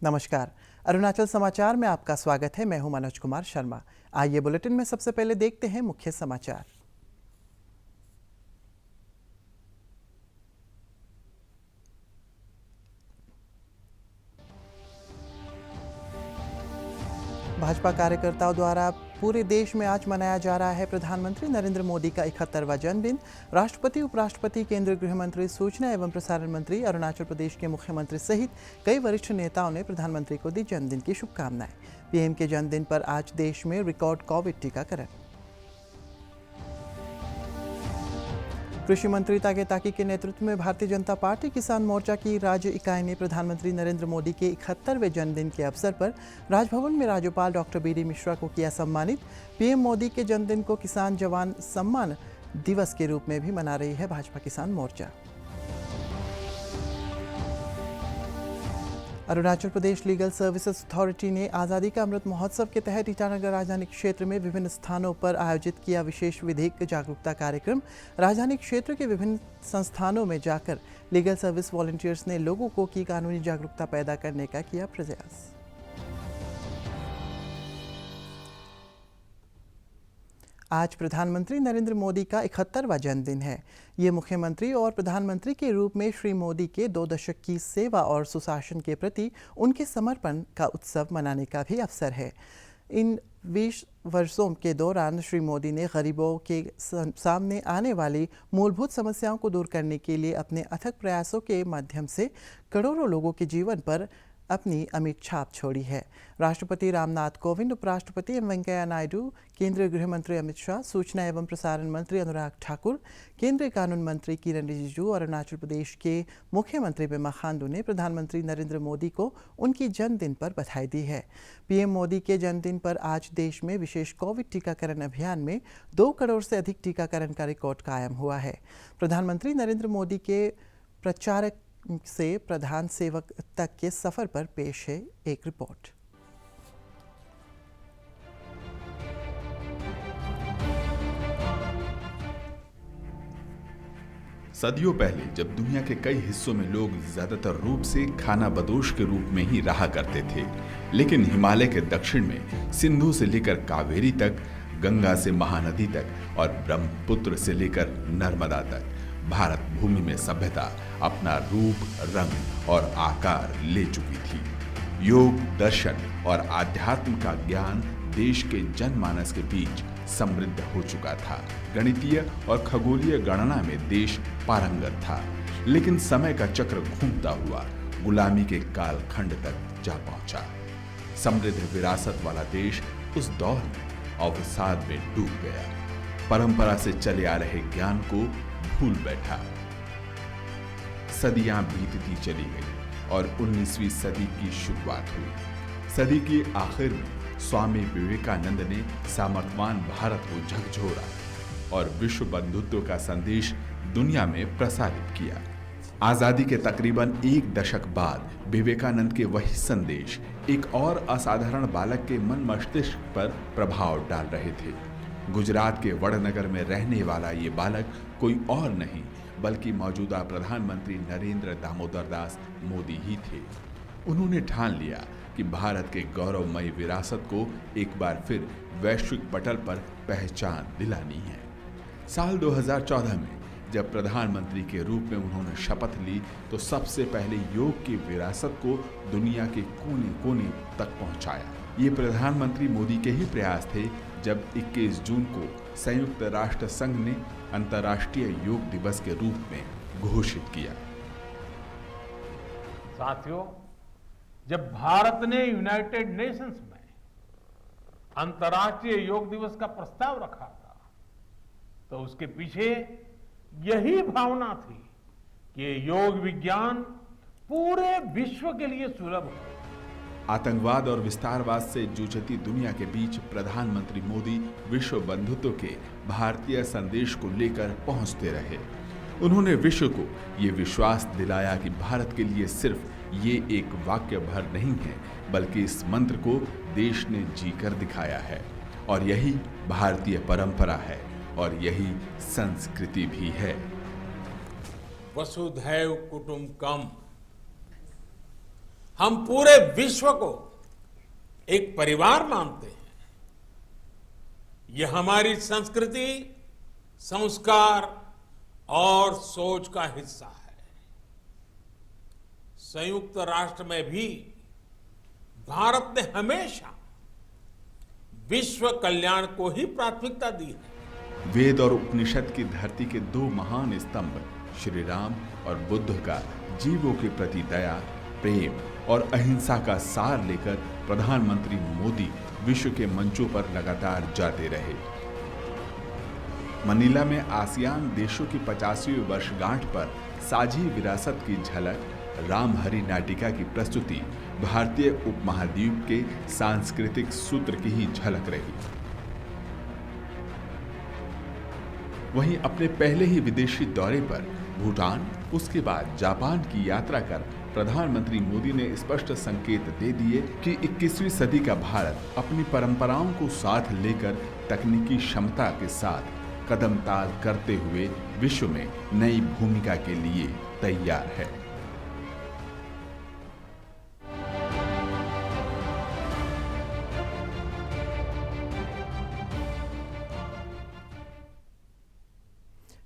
नमस्कार। अरुणाचल समाचार में आपका स्वागत है। मैं हूं मनोज कुमार शर्मा। आइए बुलेटिन में सबसे पहले देखते हैं मुख्य समाचार। भाजपा कार्यकर्ताओं द्वारा पूरे देश में आज मनाया जा रहा है प्रधानमंत्री नरेंद्र मोदी का 71वां जन्मदिन। राष्ट्रपति, उपराष्ट्रपति, केंद्रीय गृह मंत्री, सूचना एवं प्रसारण मंत्री, अरुणाचल प्रदेश के मुख्यमंत्री सहित कई वरिष्ठ नेताओं ने प्रधानमंत्री को दी जन्मदिन की शुभकामनाएं। पीएम के जन्मदिन पर आज देश में रिकॉर्ड कोविड टीकाकरण। कृषि मंत्री तागे ताकी के नेतृत्व में भारतीय जनता पार्टी किसान मोर्चा की राज्य इकाई ने प्रधानमंत्री नरेंद्र मोदी के 71वें जन्मदिन के अवसर पर राजभवन में राज्यपाल डॉक्टर बी.डी. मिश्रा को किया सम्मानित। पीएम मोदी के जन्मदिन को किसान जवान सम्मान दिवस के रूप में भी मना रही है भाजपा किसान मोर्चा। Arunachal Pradesh legal services authority ने आज़ादी का अमृत महोत्सव के तहत ईटानगर राजधानी क्षेत्र में विभिन्न स्थानों पर आयोजित किया विशेष विधिक जागरूकता कार्यक्रम। राजधानी क्षेत्र के विभिन्न संस्थानों में जाकर लीगल सर्विस वॉलंटियर्स ने लोगों को की कानूनी जागरूकता पैदा करने का किया प्रयास। आज प्रधानमंत्री नरेंद्र मोदी का 71वां जन्मदिन है। ये मुख्यमंत्री और प्रधानमंत्री के रूप में श्री मोदी के 2 दशक की सेवा और सुशासन के प्रति उनके समर्पण का उत्सव मनाने का भी अवसर है। इन 20 वर्षों के दौरान श्री मोदी ने गरीबों के सामने आने वाली मूलभूत समस्याओं को दूर करने के लिए अपने अथक प्रयासों के माध्यम से करोड़ों लोगों के जीवन पर अपनी अमिट छाप छोड़ी है। राष्ट्रपति रामनाथ कोविंद, उपराष्ट्रपति एम वेंकैया नायडू, केंद्रीय गृह मंत्री अमित शाह, सूचना एवं प्रसारण मंत्री अनुराग ठाकुर, केंद्रीय कानून मंत्री किरण रिजिजू और अरुणाचल प्रदेश के मुख्यमंत्री पेमा खांडू ने प्रधानमंत्री नरेंद्र मोदी को उनकी जन्मदिन पर बधाई दी है। पीएम मोदी के जन्मदिन पर आज देश में विशेष कोविड टीकाकरण अभियान में 2 करोड़ से अधिक टीकाकरण का रिकॉर्ड कायम हुआ है। प्रधानमंत्री नरेंद्र मोदी के प्रचारक से प्रधान सेवक तक के सफर पर पेश है एक रिपोर्ट। सदियों पहले जब दुनिया के कई हिस्सों में लोग ज्यादातर रूप से खाना बदोश के रूप में ही रहा करते थे, लेकिन हिमालय के दक्षिण में सिंधु से लेकर कावेरी तक, गंगा से महानदी तक और ब्रह्मपुत्र से लेकर नर्मदा तक भारत भूमि में सभ्यता अपना रूप, रंग और आकार ले चुकी थी। योग, दर्शन और आध्यात्म का ज्ञान देश के जनमानस के बीच समृद्ध हो चुका था। गणितीय और खगोलीय गणना में देश पारंगत था, लेकिन समय का चक्र घूमता हुआ गुलामी के कालखंड तक जा पहुंचा। समृद्ध विरासत वाला देश उस दौर में अवसाद में डूब गया। परंपरा से चले आ रहे ज्ञान को भूल बैठा। सदियां बीतती चली गई और 19वीं सदी की शुरुआत हुई। सदी के आखिर में स्वामी विवेकानंद ने सामर्थ्यवान भारत को झकझोरा और विश्व बंधुत्व का संदेश दुनिया में प्रसारित किया। आजादी के तकरीबन 1 दशक बाद विवेकानंद के वही संदेश एक और असाधारण बालक के मन मस्तिष्क पर प्रभाव डाल रहे थे। गुजरात के वडनगर में रहने वाला ये बालक कोई और नहीं बल्कि मौजूदा प्रधानमंत्री नरेंद्र दामोदर दास मोदी ही थे। उन्होंने ठान लिया कि भारत के गौरवमयी विरासत को एक बार फिर वैश्विक पटल पर पहचान दिलानी है। साल 2014 में जब प्रधानमंत्री के रूप में उन्होंने शपथ ली तो सबसे पहले योग की विरासत को दुनिया के कोने कोने तक पहुंचाया। ये प्रधानमंत्री मोदी के ही प्रयास थे जब 21 जून को संयुक्त राष्ट्र संघ ने अंतर्राष्ट्रीय योग दिवस के रूप में घोषित किया। साथियों, जब भारत ने यूनाइटेड नेशंस में अंतर्राष्ट्रीय योग दिवस का प्रस्ताव रखा था तो उसके पीछे यही भावना थी कि योग विज्ञान पूरे विश्व के लिए सुलभ हो। आतंकवाद और विस्तारवाद से जूझती दुनिया के बीच प्रधानमंत्री मोदी विश्व बंधुत्व के भारतीय संदेश को लेकर पहुंचते रहे। उन्होंने विश्व को ये विश्वास दिलाया कि भारत के लिए सिर्फ ये एक वाक्य भर नहीं है बल्कि इस मंत्र को देश ने जीकर दिखाया है और यही भारतीय परंपरा है और यही संस्कृति भी है। वसुधैव कुटुंबकम, हम पूरे विश्व को एक परिवार मानते हैं। यह हमारी संस्कृति, संस्कार और सोच का हिस्सा है। संयुक्त राष्ट्र में भी भारत ने हमेशा विश्व कल्याण को ही प्राथमिकता दी है। वेद और उपनिषद की धरती के दो महान स्तंभ श्री राम और बुद्ध का जीवों के प्रति दया, प्रेम और अहिंसा का सार लेकर प्रधानमंत्री मोदी विश्व के मंचों पर लगातार जाते रहे। मनीला में आसियान देशों की 50वीं वर्षगांठ पर साझी विरासत की झलक, रामहरि नाटिका की प्रस्तुति भारतीय उपमहाद्वीप के सांस्कृतिक सूत्र की ही झलक रही। वहीं अपने पहले ही विदेशी दौरे पर भूटान, उसके बाद जापान की यात्रा कर प्रधानमंत्री मोदी ने स्पष्ट संकेत दे दिए कि 21वीं सदी का भारत अपनी परंपराओं को साथ लेकर तकनीकी क्षमता के साथ कदम ताल करते हुए विश्व में नई भूमिका के लिए तैयार है।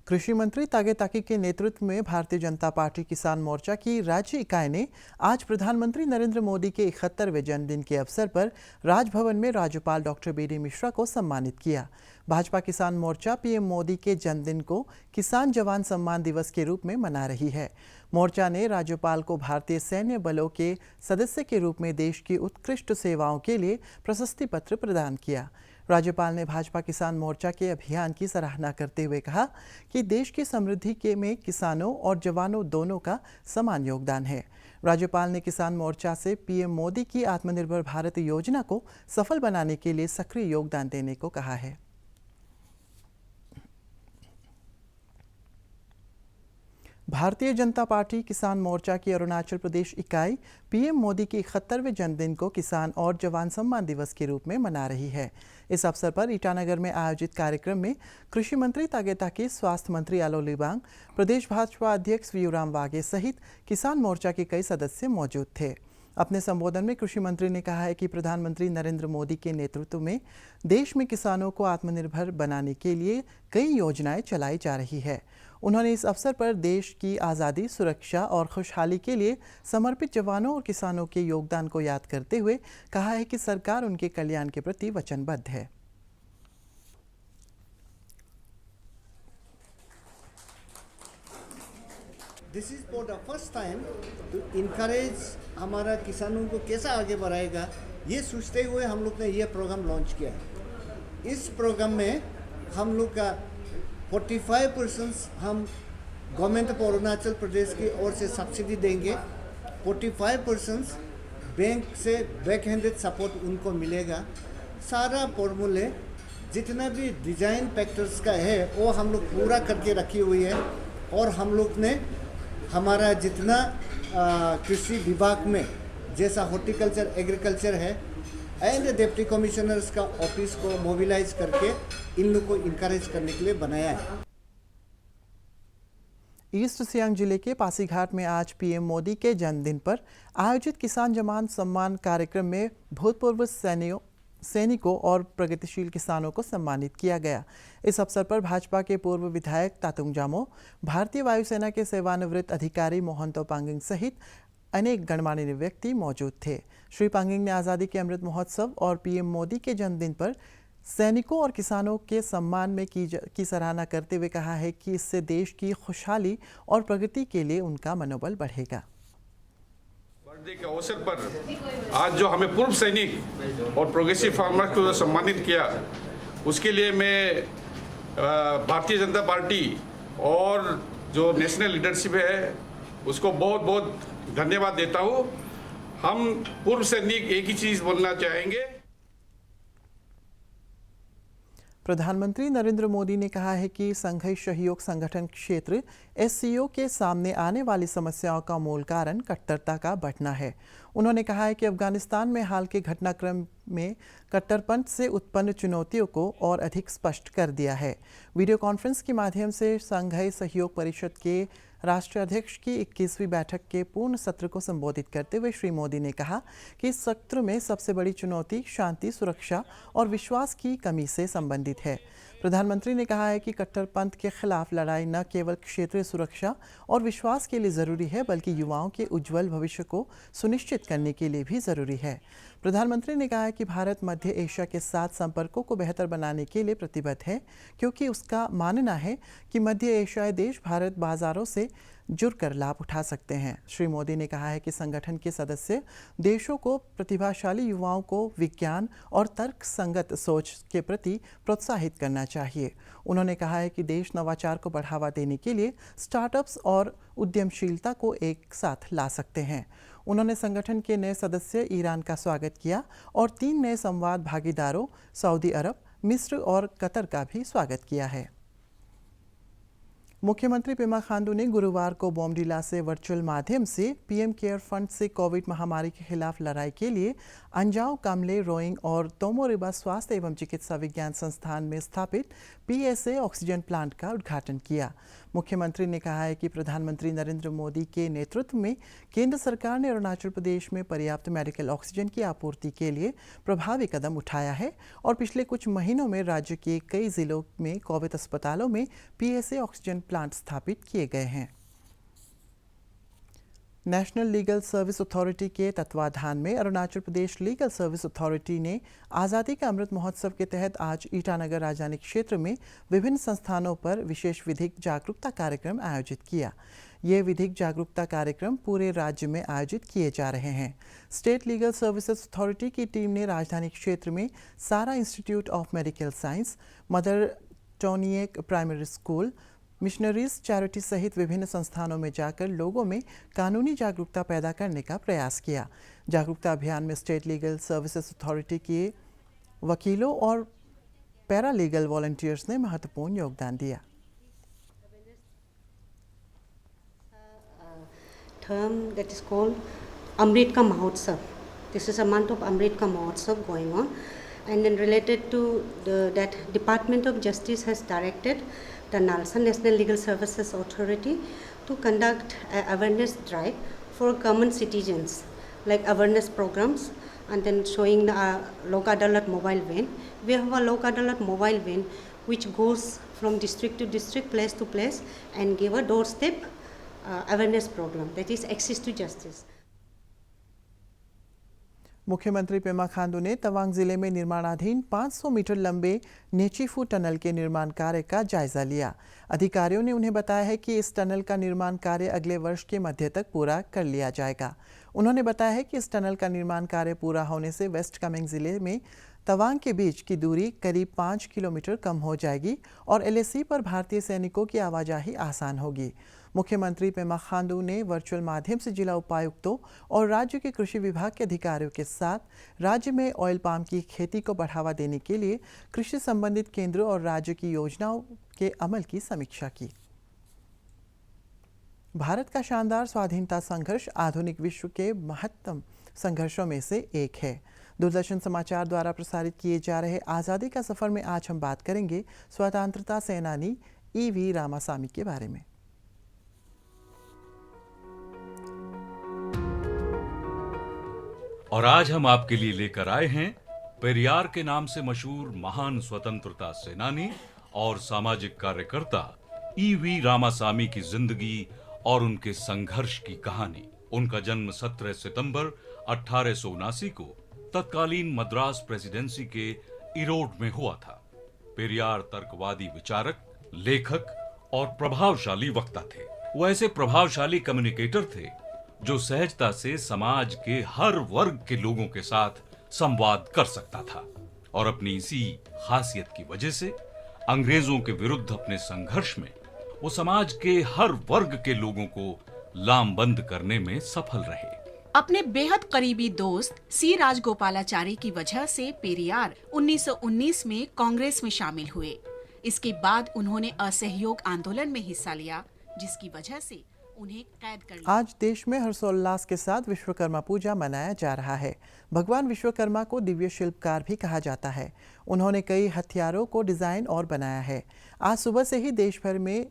कृषि मंत्री तागे ताकी के नेतृत्व में भारतीय जनता पार्टी किसान मोर्चा की राज्य इकाई ने आज प्रधानमंत्री नरेंद्र मोदी के 71वें जन्मदिन के अवसर पर राजभवन में राज्यपाल डॉक्टर बी.डी. मिश्रा को सम्मानित किया। भाजपा किसान मोर्चा पीएम मोदी के जन्मदिन को किसान जवान सम्मान दिवस के रूप में मना रही है। मोर्चा ने राज्यपाल को भारतीय सैन्य बलों के सदस्य के रूप में देश की उत्कृष्ट सेवाओं के लिए प्रशस्ति पत्र प्रदान किया। राज्यपाल ने भाजपा किसान मोर्चा के अभियान की सराहना करते हुए कहा कि देश की समृद्धि में किसानों और जवानों दोनों का समान योगदान है। राज्यपाल ने किसान मोर्चा से पीएम मोदी की आत्मनिर्भर भारत योजना को सफल बनाने के लिए सक्रिय योगदान देने को कहा है। भारतीय जनता पार्टी किसान मोर्चा की अरुणाचल प्रदेश इकाई पीएम मोदी के 71वें जन्मदिन को किसान और जवान सम्मान दिवस के रूप में मना रही है। इस अवसर पर ईटानगर में आयोजित कार्यक्रम में कृषि मंत्री तागे ताकी, स्वास्थ्य मंत्री आलो लिबांग, प्रदेश भाजपा अध्यक्ष व्यूराम वाघे सहित किसान मोर्चा के कई सदस्य मौजूद थे। अपने संबोधन में कृषि मंत्री ने कहा है कि प्रधानमंत्री नरेंद्र मोदी के नेतृत्व में देश में किसानों को आत्मनिर्भर बनाने के लिए कई योजनाएं चलाई जा रही है। उन्होंने इस अवसर पर देश की आज़ादी, सुरक्षा और खुशहाली के लिए समर्पित जवानों और किसानों के योगदान को याद करते हुए कहा है कि सरकार उनके कल्याण के प्रति वचनबद्ध है। This is for the first time to encourage हमारा किसानों को कैसा आगे बढ़ाएगा, ये सोचते हुए हम लोग ने ये प्रोग्राम लॉन्च किया है। इस प्रोग्राम में हम लोग का 45% हम गवर्नमेंट ऑफ अरुणाचल प्रदेश की ओर से सब्सिडी देंगे, 45% बैंक से बैक हैंडेड सपोर्ट उनको मिलेगा। सारा फॉर्मूले जितना भी डिजाइन फैक्टर्स का है वो हम लोग पूरा करके रखी हुई है। और हम लोग ने हमारा जितना कृषि विभाग में जैसा हॉर्टिकल्चर, एग्रीकल्चर है एंड डिप्टी कमिश्नर्स का ऑफिस को मोबिलाइज करके इन लोग को इनकरेज करने के लिए बनाया है। ईस्ट सियांग जिले के पासीघाट में आज पीएम मोदी के जन्मदिन पर आयोजित किसान जवान सम्मान कार्यक्रम में भूतपूर्व सैनिकों और प्रगतिशील किसानों को सम्मानित किया गया। इस अवसर पर भाजपा के पूर्व विधायक तातुंग जामो, भारतीय वायुसेना के सेवानिवृत्त अधिकारी मोहंतो पांगिंग सहित अनेक गणमान्य व्यक्ति मौजूद थे। श्री पांगिंग ने आज़ादी के अमृत महोत्सव और पीएम मोदी के जन्मदिन पर सैनिकों और किसानों के सम्मान में की सराहना करते हुए कहा है कि इससे देश की खुशहाली और प्रगति के लिए उनका मनोबल बढ़ेगा। बर्थडे के अवसर पर आज जो हमें पूर्व सैनिक और प्रोग्रेसिव फार्मर्स को सम्मानित किया, उसके लिए मैं भारतीय जनता पार्टी और जो नेशनल लीडरशिप है उसको बहुत बहुत धन्यवाद देता हूँ। हम पूर्व सैनिक एक ही चीज़ बोलना चाहेंगे। प्रधानमंत्री नरेंद्र मोदी ने कहा है कि संघीय सहयोग संगठन क्षेत्र SCO के सामने आने वाली समस्याओं का मूल कारण कट्टरता का बढ़ना है। उन्होंने कहा है कि अफगानिस्तान में हाल के घटनाक्रम में कट्टरपंथ से उत्पन्न चुनौतियों को और अधिक स्पष्ट कर दिया है। वीडियो कॉन्फ्रेंस के माध्यम से संघीय सहयोग परिषद के राष्ट्रीय अध्यक्ष की 21वीं बैठक के पूर्ण सत्र को संबोधित करते हुए श्री मोदी ने कहा कि इस सत्र में सबसे बड़ी चुनौती शांति, सुरक्षा और विश्वास की कमी से संबंधित है। प्रधानमंत्री ने कहा है कि कट्टरपंथ के खिलाफ लड़ाई न केवल क्षेत्रीय सुरक्षा और विश्वास के लिए ज़रूरी है, बल्कि युवाओं के उज्जवल भविष्य को सुनिश्चित करने के लिए भी ज़रूरी है। प्रधानमंत्री ने कहा है कि भारत मध्य एशिया के साथ संपर्कों को बेहतर बनाने के लिए प्रतिबद्ध है, क्योंकि उसका मानना है कि मध्य एशियाई देश भारत बाजारों से जुड़कर लाभ उठा सकते हैं। श्री मोदी ने कहा है कि संगठन के सदस्य देशों को प्रतिभाशाली युवाओं को विज्ञान और तर्क संगत सोच के प्रति प्रोत्साहित करना चाहिए। उन्होंने कहा है कि देश नवाचार को बढ़ावा देने के लिए स्टार्टअप्स और उद्यमशीलता को एक साथ ला सकते हैं। उन्होंने संगठन के नए सदस्य ईरान का स्वागत किया और 3 नए संवाद भागीदारों सऊदी अरब, मिस्र और कतर का भी स्वागत किया है। मुख्यमंत्री पेमा खांडू ने गुरुवार को बोमडीला से वर्चुअल माध्यम से पीएम केयर फंड से कोविड महामारी के खिलाफ लड़ाई के लिए अंजाव कामले रोइंग और तोमोरिबा स्वास्थ्य एवं चिकित्सा विज्ञान संस्थान में स्थापित पीएसए ऑक्सीजन प्लांट का उद्घाटन किया। मुख्यमंत्री ने कहा है कि प्रधानमंत्री नरेंद्र मोदी के नेतृत्व में केंद्र सरकार ने अरुणाचल प्रदेश में पर्याप्त मेडिकल ऑक्सीजन की आपूर्ति के लिए प्रभावी कदम उठाया है और पिछले कुछ महीनों में राज्य के कई जिलों में कोविड अस्पतालों में पीएसए ऑक्सीजन प्लांट स्थापित किए गए हैं। नेशनल लीगल सर्विस अथॉरिटी के तत्वाधान में Arunachal Pradesh legal service authority ने आज़ादी का अमृत महोत्सव के तहत आज ईटानगर राजधानी क्षेत्र में विभिन्न संस्थानों पर विशेष विधिक जागरूकता कार्यक्रम आयोजित किया। ये विधिक जागरूकता कार्यक्रम पूरे राज्य में आयोजित किए जा रहे हैं। स्टेट लीगल सर्विसेज अथॉरिटी की टीम ने राजधानी क्षेत्र में Sara institute of medical science, mother टोनिएक प्राइमरी स्कूल, मिशनरीज चैरिटी सहित विभिन्न संस्थानों में जाकर लोगों में कानूनी जागरूकता पैदा करने का प्रयास किया। जागरूकता अभियान में स्टेट लीगल सर्विसेज अथॉरिटी के वकीलों और पैरालीगल वॉलंटियर्स ने महत्वपूर्ण योगदान दिया। Term that is called Amrit Ka Mahotsav. This is a month of Amrit Ka Mahotsav going on, and then related to that Department of Justice has directed the NALSA, National Legal Services Authority, to conduct an awareness drive for common citizens, like awareness programs, and then showing the Lok Adalat mobile van. We have a Lok Adalat mobile van which goes from district to district, place to place, and give a doorstep awareness program, that is access to justice. मुख्यमंत्री पेमा खांडू ने तवांग जिले में निर्माणाधीन 500 metre लंबे Nechiphu tunnel के निर्माण कार्य का जायजा लिया। अधिकारियों ने उन्हें बताया है कि इस टनल का निर्माण कार्य अगले वर्ष के मध्य तक पूरा कर लिया जाएगा। उन्होंने बताया है कि इस टनल का निर्माण कार्य पूरा होने से वेस्ट कामेंग जिले में तवांग के बीच की दूरी करीब 5 किलोमीटर कम हो जाएगी और एलएसी पर भारतीय सैनिकों की आवाजाही आसान होगी। मुख्यमंत्री पेमा खांडू ने वर्चुअल माध्यम से जिला उपायुक्तों और राज्य के कृषि विभाग के अधिकारियों के साथ राज्य में ऑयल पाम की खेती को बढ़ावा देने के लिए कृषि संबंधित केंद्रों और राज्य की योजनाओं के अमल की समीक्षा की। भारत का शानदार स्वाधीनता संघर्ष आधुनिक विश्व के महत्तम संघर्षों में से एक है। दूरदर्शन समाचार द्वारा प्रसारित किए जा रहे आज़ादी का सफ़र में आज हम बात करेंगे स्वतंत्रता सेनानी ईवी रामासामी के बारे में। और आज हम आपके लिए लेकर आए हैं पेरियार के नाम से मशहूर महान स्वतंत्रता सेनानी और सामाजिक कार्यकर्ता ईवी रामासामी की जिंदगी और उनके संघर्ष की कहानी। उनका जन्म 17 सितंबर 1879 को तत्कालीन मद्रास प्रेसिडेंसी के इरोड में हुआ था। पेरियार तर्कवादी विचारक, लेखक और प्रभावशाली वक्ता थे। वो ऐसे प्रभावशाली कम्युनिकेटर थे जो सहजता से समाज के हर वर्ग के लोगों के साथ संवाद कर सकता था और अपनी इसी खासियत की वजह से अंग्रेजों के विरुद्ध अपने संघर्ष में वो समाज के हर वर्ग के लोगों को लामबंद करने में सफल रहे। अपने बेहद करीबी दोस्त सी राजगोपालाचारी की वजह से पेरियार 1919 में कांग्रेस में शामिल हुए। इसके बाद उन्होंने असहयोग आंदोलन में हिस्सा लिया, जिसकी वजह से उन्हें कैद कर लिया। आज देश में हर्षोल्लास के साथ विश्वकर्मा पूजा मनाया जा रहा है। भगवान विश्वकर्मा को दिव्य शिल्पकार भी कहा जाता है। उन्होंने कई हथियारों को डिजाइन और बनाया है। आज सुबह से ही देश भर में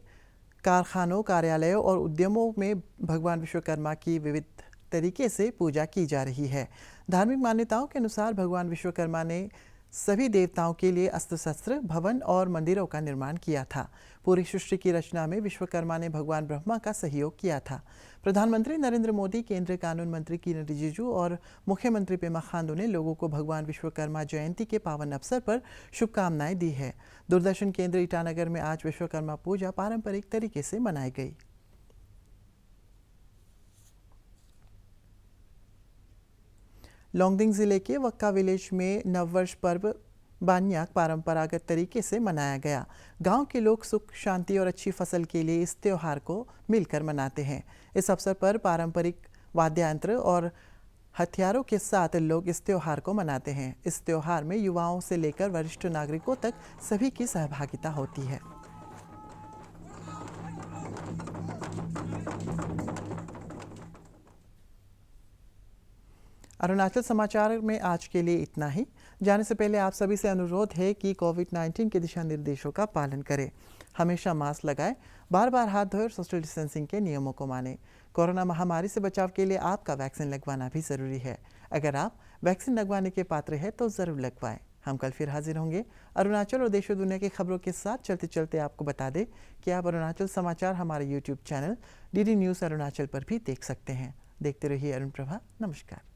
कारखानों, कार्यालयों और उद्यमों में भगवान विश्वकर्मा की विविध तरीके से पूजा की जा रही है। धार्मिक मान्यताओं के अनुसार भगवान विश्वकर्मा ने सभी देवताओं के लिए अस्त्र शस्त्र, भवन और मंदिरों का निर्माण किया था। पूरी सृष्टि की रचना में विश्वकर्मा ने भगवान ब्रह्मा का सहयोग किया था। प्रधानमंत्री नरेंद्र मोदी, केंद्रीय कानून मंत्री किरण रिजिजू और मुख्यमंत्री पेमा खांडू ने लोगों को भगवान विश्वकर्मा जयंती के पावन अवसर पर शुभकामनाएं दी है। दूरदर्शन केंद्र ईटानगर में आज विश्वकर्मा पूजा पारंपरिक तरीके से मनाई गई। लोंगडिंग जिले के वक्का विलेज में नववर्ष पर्व बान्याक परंपरागत तरीके से मनाया गया। गांव के लोग सुख, शांति और अच्छी फसल के लिए इस त्योहार को मिलकर मनाते हैं। इस अवसर पर पारंपरिक वाद्ययंत्र और हथियारों के साथ लोग इस त्योहार को मनाते हैं। इस त्योहार में युवाओं से लेकर वरिष्ठ नागरिकों तक सभी की सहभागिता होती है। अरुणाचल समाचार में आज के लिए इतना ही। जाने से पहले आप सभी से अनुरोध है कि कोविड-19 के दिशा निर्देशों का पालन करें। हमेशा मास्क लगाएं, बार बार हाथ धोएं और सोशल डिस्टेंसिंग के नियमों को मानें। कोरोना महामारी से बचाव के लिए आपका वैक्सीन लगवाना भी ज़रूरी है। अगर आप वैक्सीन लगवाने के पात्र हैं तो ज़रूर लगवाएं। हम कल फिर हाजिर होंगे अरुणाचल और देश और दुनिया की खबरों के साथ। चलते चलते आपको बता दें कि आप अरुणाचल समाचार हमारे YouTube channel DD news Arunachal पर भी देख सकते हैं। देखते रहिए अरुण प्रभा। नमस्कार।